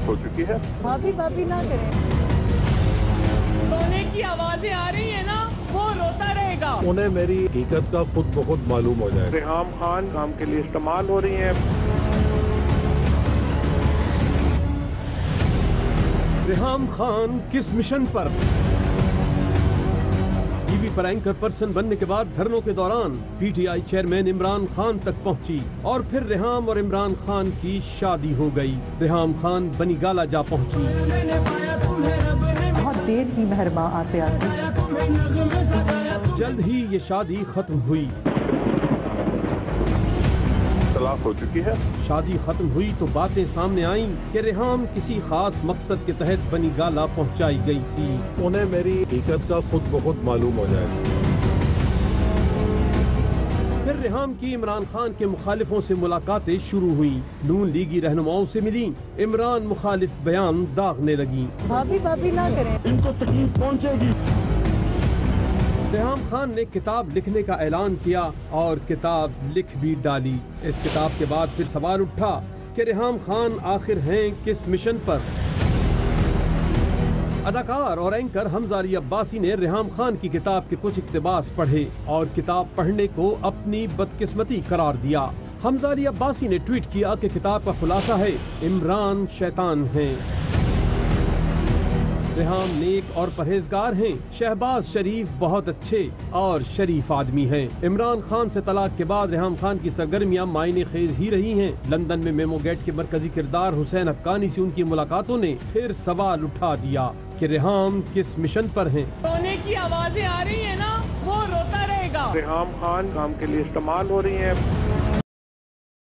तलाक हो चुकी है। भाभी भाभी ना करें। रोने की आवाजें आ रही है ना, वो रोता रहेगा। उन्हें मेरी हकीकत का खुद बहुत मालूम हो जाए। रेहाम खान काम के लिए इस्तेमाल हो रही हैं। रेहाम खान किस मिशन पर? टीवी पर एंकर पर्सन बनने के बाद धरनों के दौरान पीटीआई चेयरमैन इमरान खान तक पहुंची और फिर रेहाम और इमरान खान की शादी हो गई। रेहाम खान बनी गाला जा पहुंची। बहुत देर की मेहरबान आते आते। जल्द ही ये शादी खत्म हुई। तलाक हो चुकी है। शादी खत्म हुई तो बातें सामने आईं कि रेहाम किसी खास मकसद के तहत बनी गाला पहुंचाई गई थी। उन्हें मेरी हकीकत का खुद बहुत मालूम हो जाए। फिर रेहाम की इमरान खान के मुखालिफों से मुलाकातें शुरू हुई। नून लीगी रहनुमाओं से मिली। इमरान मुखालिफ बयान दागने लगी। भाभी भाभी ना करें। इनको तकलीफ पहुंचेगी। रेहाम खान ने किताब लिखने का ऐलान किया और किताब लिख भी डाली। इस किताब के बाद फिर सवाल उठा कि रेहाम खान आखिर हैं किस मिशन पर? अदाकार और एंकर हमजा अली अब्बासी ने रेहाम खान की किताब के कुछ इक्तिबास पढ़े और किताब पढ़ने को अपनी बदकिस्मती करार दिया। हमजा अली अब्बासी ने ट्वीट किया कि किताब का खुलासा है, इमरान शैतान हैं। रेहाम नेक और परहेजगार हैं। शहबाज शरीफ बहुत अच्छे और शरीफ आदमी हैं। इमरान खान से तलाक के बाद रेहाम खान की सरगर्मियां मायने खेज ही रही हैं। लंदन में मेमो गेट के मरकजी किरदार हुसैन हक्कानी से उनकी मुलाकातों ने फिर सवाल उठा दिया कि रेहाम किस मिशन पर हैं। रोने की आवाजें आ रही है ना, वो रोता रहेगा। रेहाम खान काम के लिए इस्तेमाल हो रही हैं।